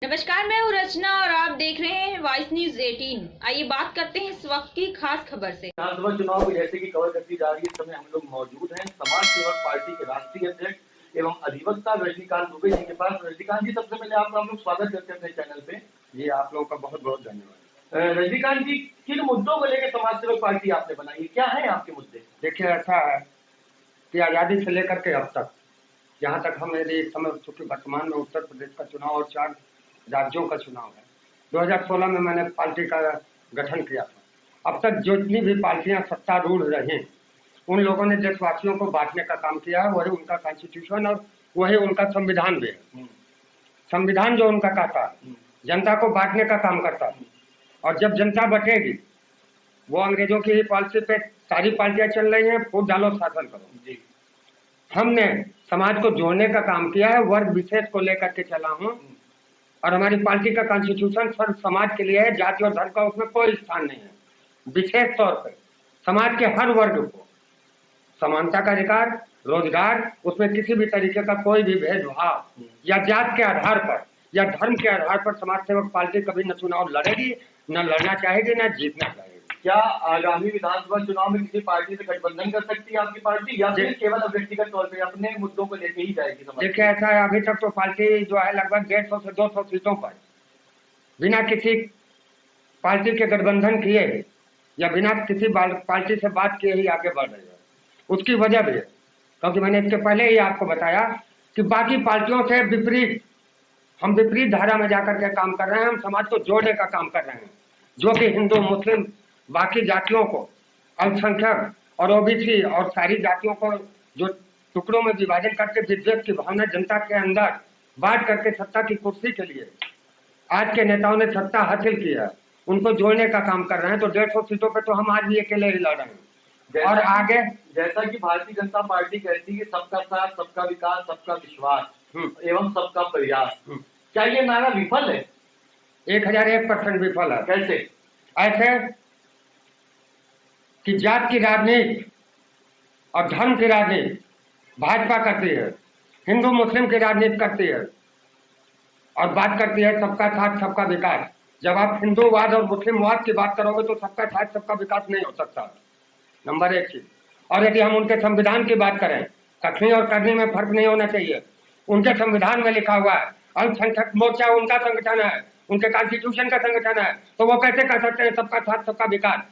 नमस्कार, मैं हूँ रचना और आप देख रहे हैं वॉइस न्यूज 18। आइए बात करते हैं इस वक्त की खास खबर से। विधानसभा चुनाव को जैसे कि कवर करती जा रही है, इस समय हम लोग मौजूद हैं समाज सेवक पार्टी के राष्ट्रीय अध्यक्ष एवं अधिवक्ता रजनीकांत दुबे जी के पास। रजनीकांत जी, सबसे पहले आपका हम लोग स्वागत करते हैं अपने चैनल पे। जी, आप लोगों का बहुत बहुत धन्यवाद। रजनीकांत जी, किन मुद्दों को लेकर समाज सेवक पार्टी आपने बनाई है, क्या है आपके मुद्दे? देखिए, ऐसा है कि आज़ादी से लेकर के अब तक, जहाँ तक हम यदि इस समय, चूंकि वर्तमान में उत्तर प्रदेश का चुनाव और 4 राज्यों का चुनाव है, 2016 में मैंने पार्टी का गठन किया था। अब तक जितनी भी पार्टियां सत्तारूढ़ रही, उन लोगों ने देशवासियों को बांटने का काम किया है। वही उनका कॉन्स्टिट्यूशन और वही उनका संविधान भी है। संविधान जो उनका कहता है, जनता को बांटने का काम करता है। और जब जनता बटेगी, वो अंग्रेजों की ही पॉलिसी पे सारी पार्टियां चल रही हैं, फूट डालो शासन करो। जी, हमने समाज को जोड़ने का काम किया है, वर्ग विशेष को लेकर के चला हूँ। और हमारी पार्टी का कॉन्स्टिट्यूशन सर्व समाज के लिए है, जाति और धर्म का उसमें कोई स्थान नहीं है। विशेष तौर पर समाज के हर वर्ग को समानता का अधिकार, रोजगार, उसमें किसी भी तरीके का कोई भी भेदभाव या जात के आधार पर या धर्म के आधार पर समाज सेवक पार्टी कभी न चुनाव लड़ेगी, न लड़ना चाहेगी, न जीतना चाहेगी। क्या आगामी विधानसभा चुनाव में किसी पार्टी से गठबंधन कर सकती है आपकी पार्टी, या फिर केवल अब व्यक्तिगत तौर पर अपने मुद्दों को लेकर ही जाएगी समाज? देखिए, ऐसा है, अभी तक तो पार्टी जो है लगभग 150 से 200 सीटों पर बिना किसी पार्टी के गठबंधन किए या बिना किसी पार्टी से बात किए ही आगे बढ़ रही है। उसकी वजह भी है, क्योंकि मैंने इसके पहले ही आपको बताया कि बाकी पार्टियों से विपरीत हम विपरीत धारा में जाकर के काम कर रहे हैं। हम समाज को जोड़ने का काम कर रहे हैं, जो कि हिंदू, मुस्लिम, बाकी जातियों को, अल्पसंख्यक और ओबीसी और सारी जातियों को जो टुकड़ों में विभाजन करके विद्वेष की भावना जनता के अंदर बांट करके सत्ता की कुर्सी के लिए आज के नेताओं ने सत्ता हासिल की है, उनको जोड़ने का काम कर रहे हैं। तो 150 सीटों पे तो हम आज भी अकेले ही लड़ रहे हैं। और आगे जैसा कि भारतीय जनता पार्टी कहती है, सबका साथ, सबका विकास, सबका विश्वास एवं सबका प्रयास, क्या ये नारा विफल है? 1001% विफल है। कैसे? ऐसे कि जात की राजनीति और धर्म की राजनीति भाजपा करती है, हिंदू मुस्लिम की राजनीति करती है और बात करती है सबका साथ सबका विकास। जब आप हिंदूवाद और मुस्लिमवाद की बात करोगे तो सबका साथ सबका विकास नहीं हो सकता, नंबर 1 चीज। और यदि हम उनके संविधान की बात करें, कथनी और करनी में फर्क नहीं होना चाहिए। उनके संविधान में लिखा हुआ है अल्पसंख्यक मोर्चा उनका संगठन है, उनके कॉन्स्टिट्यूशन का संगठन है, तो वो कैसे कह सकते हैं सबका साथ सबका विकास?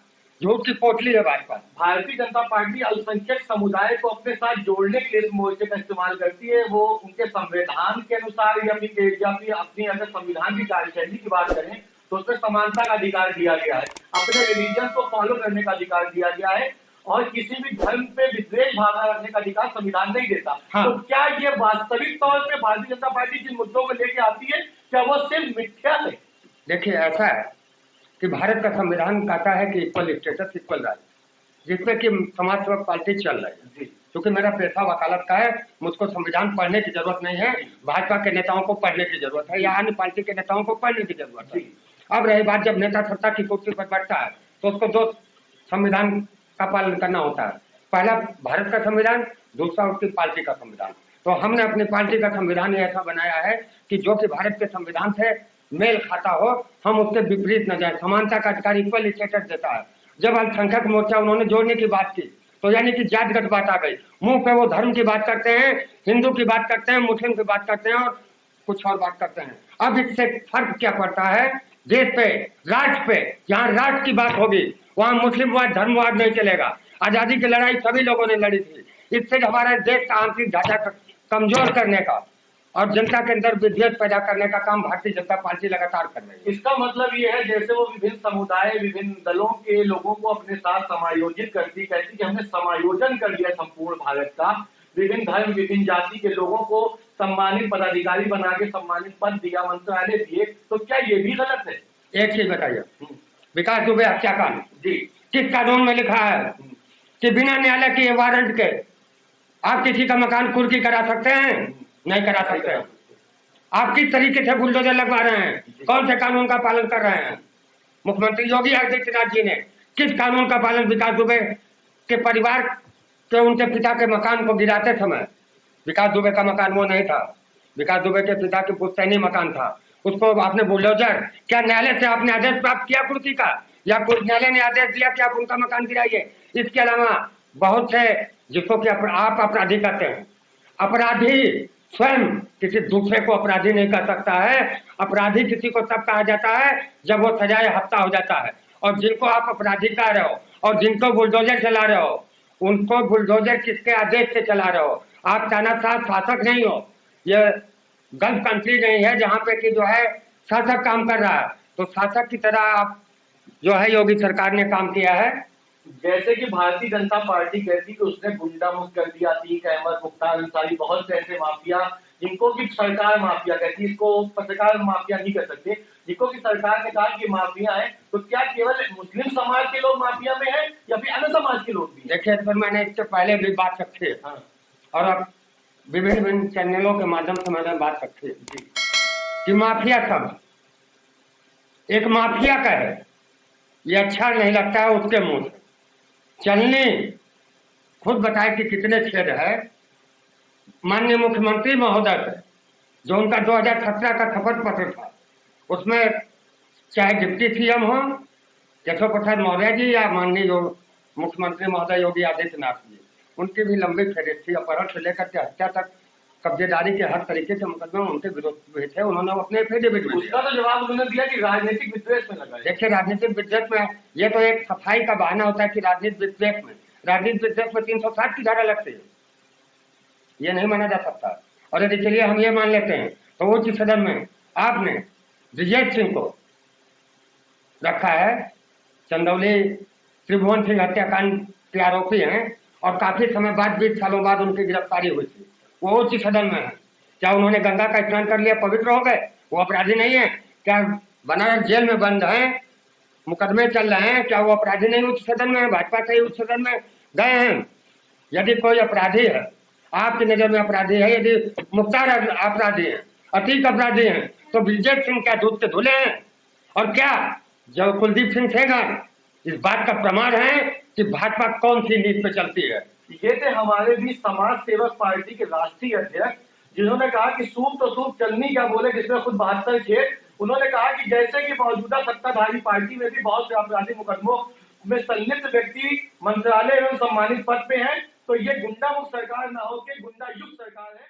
झूठ की पोटली है भाजपा। भारतीय जनता पार्टी अल्पसंख्यक समुदाय को अपने साथ जोड़ने के लिए इस मोर्चे का इस्तेमाल करती है। वो उनके संविधान के अनुसार या फिर अपनी अगर संविधान की कार्यशैली की बात करें तो उसमें समानता का अधिकार दिया गया है, अपने रिलीजन को फॉलो करने का अधिकार दिया गया है, और किसी भी धर्म पे विद्वेष भावना रखने का अधिकार संविधान नहीं देता। हाँ। तो क्या ये वास्तविक तौर पे भारतीय जनता पार्टी जिन मुद्दों को लेके आती है, क्या वो सिर्फ मिथ्या है? देखिए, ऐसा है कि भारत का संविधान कहता है कि इक्वल स्टेटस इक्वल राइट, जिसमें कि समाज सेवक पार्टी चल रही है। क्योंकि मेरा पेशा वकालत का है, मुझको संविधान पढ़ने की जरूरत नहीं है, भाजपा के नेताओं को पढ़ने की जरूरत है या अन्य पार्टी के नेताओं को पढ़ने की जरूरत है। अब रही बात, जब नेता सत्ता की कुर्सी पर बैठता है तो उसको 2 संविधान का पालन करना होता है। पहला भारत का संविधान, दूसरा उसकी पार्टी का संविधान। तो हमने अपनी पार्टी का संविधान ऐसा बनाया है कि जो कि भारत के संविधान से मेल खाता हो, हम उसके विपरीत न जाए। समानता का अधिकार इक्वल स्टेटस देता है। जब अल्पसंख्यक मोर्चा उन्होंने जोड़ने की बात की तो यानी कि जातगत बात आ गई। मुंह पे वो धर्म की बात करते हैं, हिंदू की बात करते हैं, मुस्लिम की बात करते हैं और कुछ और बात करते हैं। अब इससे फर्क क्या पड़ता है? देश पे, राष्ट्र पे, जहाँ राष्ट्र की बात होगी वहाँ मुस्लिमवाद धर्मवाद नहीं चलेगा। आजादी की लड़ाई सभी लोगों ने लड़ी थी। इससे हमारे देश का आंतरिक ढांचा कमजोर करने का और जनता के अंदर विद्वेष पैदा करने का काम भारतीय जनता पार्टी लगातार कर रही है। इसका मतलब ये है जैसे वो विभिन्न समुदाय, विभिन्न दलों के लोगों को अपने साथ समायोजित करती, कहती कि हमने समायोजन कर लिया संपूर्ण भारत का, विभिन्न धर्म विभिन्न जाति के लोगों को सम्मानित पदाधिकारी बना के सम्मानित पद दिया, मंत्रालय दिए, तो क्या ये भी गलत है? एक चीज बताइए, विकास दुबे हत्याकांड जी, किस कानून में लिखा है कि बिना न्यायालय के वारंट के आप किसी का मकान कुर्की करा सकते हैं? नहीं करा सकते। आप किस तरीके से बुलडोजर लगवा रहे हैं? कौन से कानून का पालन कर रहे हैं? मुख्यमंत्री योगी आदित्यनाथ जी ने किस कानून का पालन विकास दुबे के परिवार के उनके पिता के मकान को गिराते समय? विकास दुबे का मकान वो नहीं था, विकास दुबे के पिता के पुश्तैनी मकान था। उसको आपने बुलडोजर, क्या न्यायालय से आपने आदेश प्राप्त किया कुर्सी का, या कोई न्यायालय ने आदेश दिया कि आप उनका मकान गिराइए? इसके अलावा बहुत से जिसको कि आप अपराधी कहते हैं, अपराधी स्वयं किसी दूसरे को अपराधी नहीं कह सकता है। अपराधी किसी को तब कहा जाता है जब वो सजाए हफ्ता हो जाता है। और जिनको आप अपराधी कह रहे हो और जिनको बुलडोजर चला रहे हो, उनको बुलडोजर किसके आदेश से चला रहे हो? आप तानाशाह शासक नहीं हो। ये गल्फ कंट्री नहीं है जहाँ पे कि जो है शासक काम कर रहा है। तो शासक की तरह आप जो है योगी सरकार ने काम किया है। जैसे कि भारतीय जनता पार्टी कहती कि उसने गुंडा मुक्त कर दिया, अतीक अहमद, मुख्तार अंसारी, बहुत से ऐसे माफिया जिनको की सरकार माफिया कहती, इसको पत्रकार माफिया नहीं कर सकते, जिनको की सरकार ने कहा कि माफिया है, तो क्या केवल मुस्लिम समाज के लोग माफिया में है या फिर अन्य समाज के लोग भी? देखिए सर, मैंने इससे पहले भी बात रखी है। हाँ। और अब विभिन्न चैनलों के माध्यम से मैंने बात रखी है कि माफिया सब एक माफिया का है, ये अच्छा नहीं लगता है उसके मुंह से। चलनी खुद बताए कि कितने छेद है। माननीय मुख्यमंत्री महोदय से जो उनका 2017 का शपथ पत्र था, उसमें चाहे डिप्टी सीएम हो केशव प्रसाद मौर्य जी या माननीय मुख्यमंत्री महोदय योगी आदित्यनाथ जी, उनकी भी लंबी फेरिस्त थी। अपहरण से लेकर के हत्या तक, कब्जेदारी के हर तरीके के मुकदमे उनके विरोध हुए थे। उन्होंने अपने एफिडेविट में उसका तो जवाब उन्होंने दिया कि राजनीतिक विद्वेष में लगा है। देखिए, राजनीतिक विद्वेष में ये तो एक सफाई का बहाना होता है कि राजनीतिक विद्वेष में 360 की धारा लगती है, ये नहीं माना जा सकता। और यदि चलिए हम ये मान लेते हैं तो उच्च सदन में आपने ब्रिजेश सिंह को रखा है, चंदौली त्रिभुवन सिंह हत्याकांड के आरोपी हैं, और काफी समय बाद 20 सालों बाद उनकी गिरफ्तारी हुई थी। वो उच्च सदन में है। क्या उन्होंने गंगा का स्नान कर लिया, पवित्र हो गए? वो अपराधी नहीं है? क्या बनारस जेल में बंद हैं, मुकदमे चल रहे हैं, क्या वो अपराधी नहीं उच्च सदन में है? भाजपा से ही उच्च सदन में गए हैं। यदि कोई अपराधी है, आपकी नजर में अपराधी है, यदि मुख्तार अपराधी है, अतीक अपराधी है, तो ब्रिजेश सिंह क्या दूध के धुले हैं? और क्या जो कुलदीप सिंह सेंगर इस बात का प्रमाण है कि भाजपा कौन सी नीति पे चलती है? ये थे हमारे भी समाज सेवक पार्टी के राष्ट्रीय अध्यक्ष, जिन्होंने कहा कि सूप तो सूप चलनी क्या बोले, जिसमें खुद 72 छेद। उन्होंने कहा कि जैसे कि मौजूदा सत्ताधारी पार्टी में भी बहुत से आपराधिक मुकदमों में संलिप्त व्यक्ति मंत्रालय एवं सम्मानित पद पे हैं, तो ये गुंडा मुक्त सरकार ना होकर गुंडा युक्त सरकार है।